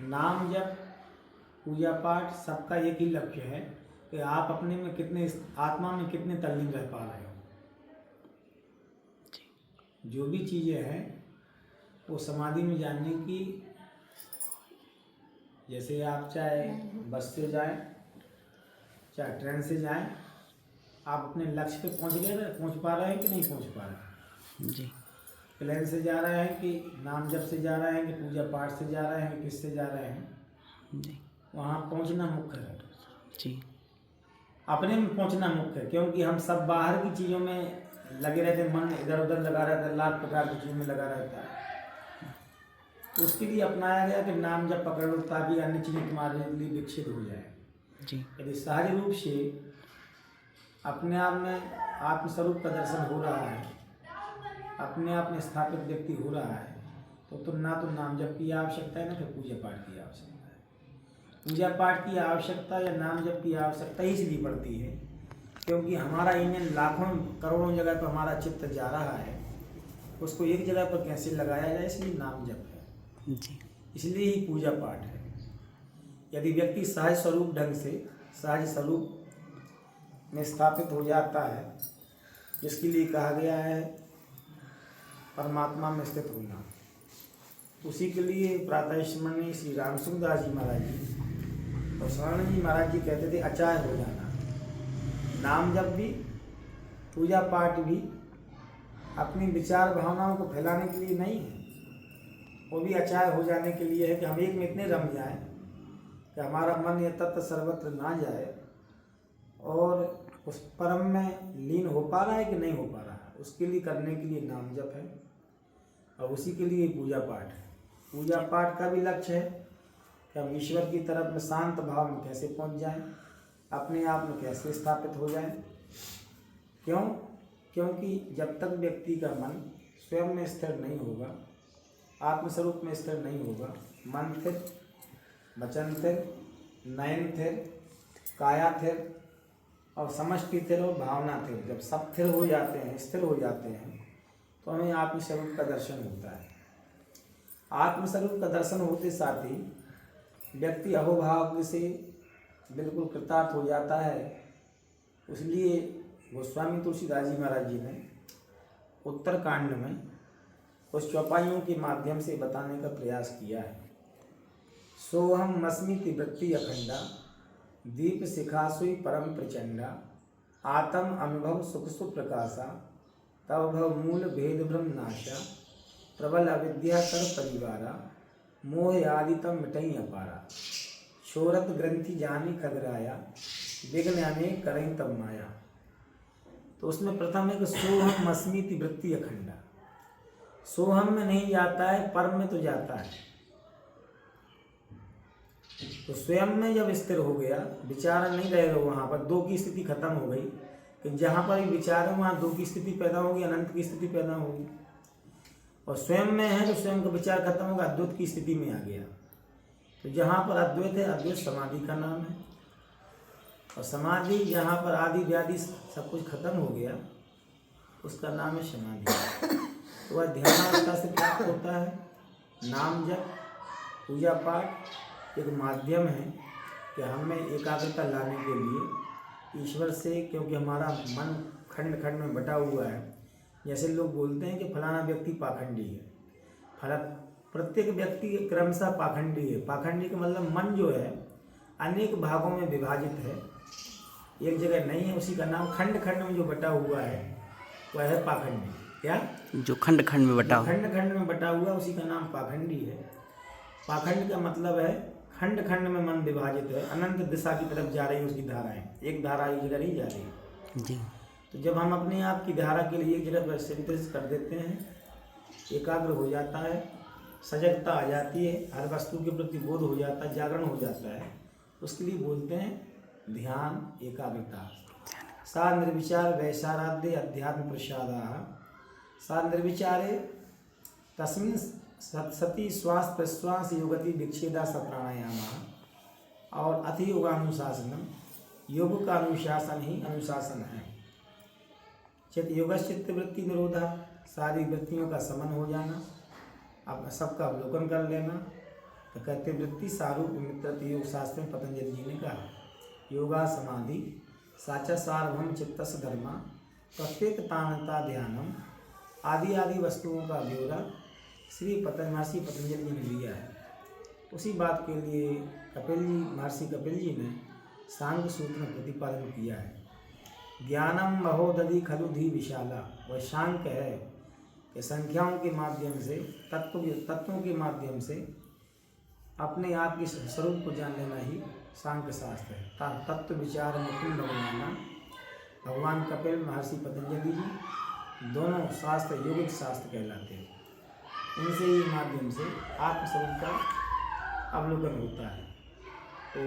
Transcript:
नाम जप पूजा पाठ सबका एक ही लक्ष्य है कि आप अपने में कितने, आत्मा में कितने तल्लीन रह पा रहे हो। जो भी चीज़ें हैं वो समाधि में जानने की, जैसे आप चाहे बस से जाएं चाहे ट्रेन से जाएं, आप अपने लक्ष्य पे पहुंच पा रहे हैं कि नहीं पहुंच पा रहे हैं जी। प्लेन से जा रहे हैं कि नाम जप से जा रहे हैं कि पूजा पाठ से जा रहे हैं कि किससे जा रहे हैं जी। वहाँ पहुँचना मुख्य है जी। अपने में पहुँचना मुख्य है। क्योंकि हम सब बाहर की चीज़ों में लगे रहते हैं, मन इधर उधर लगा रहता है, लाख प्रकार की चीज़ों में लगा रहता है। तो उसके लिए अपनाया गया कि नाम जब पकड़ लो ताकि अन्य चीज़ें तुम्हारे लिए विकसित हो जाए। जी। यदि सहज रूप से अपने आप में आत्मस्वरूप का दर्शन हो रहा है, अपने आप में स्थापित व्यक्ति हो रहा है, तो ना तो नाम जप की आवश्यकता है ना फिर पूजा पाठ की आवश्यकता है। पूजा पाठ की आवश्यकता या नाम जप की आवश्यकता इसलिए पड़ती है क्योंकि हमारा इंजन लाखों करोड़ों जगह पर हमारा चित्त जा रहा है, उसको एक जगह पर कैसे लगाया जाए, इसलिए नाम जप है जी। इसलिए ही पूजा पाठ है। यदि व्यक्ति सहज स्वरूप ढंग से सहज स्वरूप में स्थापित हो जाता है, जिसके लिए कहा गया है परमात्मा में स्थित होना, उसी के लिए प्रातः स्मरणीय श्री रामसूरदास जी महाराज जी और स्वर्ण जी महाराज जी कहते थे अचाय हो जाना। नाम जप भी पूजा पाठ भी अपनी विचार भावनाओं को फैलाने के लिए नहीं है, वो भी अचाय हो जाने के लिए है कि हम एक में इतने रम जाएं कि हमारा मन यह तत्व सर्वत्र ना जाए और उस परम में लीन हो पा रहा है कि नहीं हो पा रहा है, उसके लिए करने के लिए नाम जप है और उसी के लिए पूजा पाठ है। पूजा पाठ का भी लक्ष्य है कि हम ईश्वर की तरफ में शांत भाव में कैसे पहुंच जाएं, अपने आप में कैसे स्थापित हो जाएं। क्योंकि जब तक व्यक्ति का मन स्वयं में स्थिर नहीं होगा, आत्मस्वरूप में स्थिर नहीं होगा, मन स्थिर, वचन स्थिर, नयन स्थिर, काया स्थिर और समष्टि स्थिर और भावना स्थिर, जब सब स्थिर हो जाते हैं, स्थिर हो जाते हैं, तो हमें आत्मस्वरूप का दर्शन होता है। आत्मस्वरूप का दर्शन होते साथ ही व्यक्ति अहोभाव से बिल्कुल कृतार्थ हो जाता है। इसलिए गोस्वामी तुलसीदास जी महाराज जी ने उत्तरकांड में उस चौपाइयों के माध्यम से बताने का प्रयास किया है। सोहम मस्मिति वृत्ति अखंडा दीप शिखासुई परम प्रचंडा आत्म अनुभव सुख सुप्रकाशा तव भव मूल भेद ब्रह्म नाशा प्रबल अविद्या कर परिवारा मोह आदितम मिटई अपारा शोरत ग्रंथि जानी खगराया विघ्न अनेक करें तब माया। तो उसमें प्रथम है कि सोहम अस्मिति वृत्ति अखंडा। सोहम में नहीं जाता है, परम में तो जाता है। तो स्वयं में जब स्थिर हो गया, विचार नहीं रहेगा, वहाँ पर दो की स्थिति खत्म हो गई कि जहाँ पर विचार है वहाँ दो की स्थिति पैदा होगी, अनंत की स्थिति पैदा होगी। और स्वयं में है तो स्वयं का विचार खत्म होगा, अद्वैत की स्थिति में आ गया। तो जहाँ पर अद्वैत है, अद्वैत समाधि का नाम है। और समाधि जहाँ पर आदि व्याधि सब कुछ खत्म हो गया, उसका नाम है समाधि। तो वह ध्यान अवस्था से प्राप्त होता है। नाम जप पूजा पाठ एक माध्यम है कि हमें एकाग्रता लाने के लिए ईश्वर से, क्योंकि हमारा मन खंड खंड में बटा हुआ है। जैसे लोग बोलते हैं कि फलाना व्यक्ति पाखंडी है, प्रत्येक व्यक्ति क्रमशः पाखंडी है। पाखंडी का मतलब मन जो है अनेक भागों में विभाजित है, एक जगह नहीं है। उसी का नाम खंड खंड में जो बटा हुआ है वह है पाखंडी। क्या? जो खंड खंड में बटा हुआ, खंड खंड में बटा हुआ, उसी का नाम पाखंडी है। पाखंड का मतलब है खंड खंड में मन विभाजित है, अनंत दिशा की तरफ जा रही है उसकी धाराएं, एक धारा एक जगह नहीं जा रही जी। तो जब हम अपने आप की धारा के लिए एक जगह पर संतुष्ट कर देते हैं, एकाग्र हो जाता है, सजगता आ जाती है, हर वस्तु के प्रति बोध हो जाता है, जागरण हो जाता है, उसके लिए बोलते हैं ध्यान एकाग्रता। सा निर्विचार वैशाराध्य अध्यात्म प्रसादा सा निर्विचारे तस्मिन् सती श्वास प्रश्वास योगति विच्छेदा स प्राणायाम और अति योगानुशासनम, योग का अनुशासन ही अनुशासन है। चित्त योगश्चित्त वृत्ति निरोधा, सारी वृत्तियों का समन हो जाना, अब सबका अवलोकन कर लेना, तो कहते वृत्ति सारूप मित्रत योग शास्त्र में पतंजलि जी ने कहा योगा समाधि साचा सार्वभौम चित्तस धर्मा प्रत्येक तानता ध्यानम आदि आदि वस्तुओं का ब्यौरा महर्षि पतंजलि जी ने दिया है। उसी बात के लिए महर्षि कपिल जी ने सांख्य सूत्र में प्रतिपादन किया है। ज्ञानम महोदधि खलु धी विशाला, वह सांख्य है कि संख्याओं के माध्यम से तत्वों के माध्यम से अपने आप के स्वरूप को जान लेना ही सांख्य शास्त्र है। तत्व विचार मुकुंद बनाना भगवान कपिल महर्षि पतंजलि जी दोनों शास्त्र योगिक शास्त्र कहलाते हैं। इनसे ही माध्यम से आत्मस्वरूप का अवलोकन होता है। तो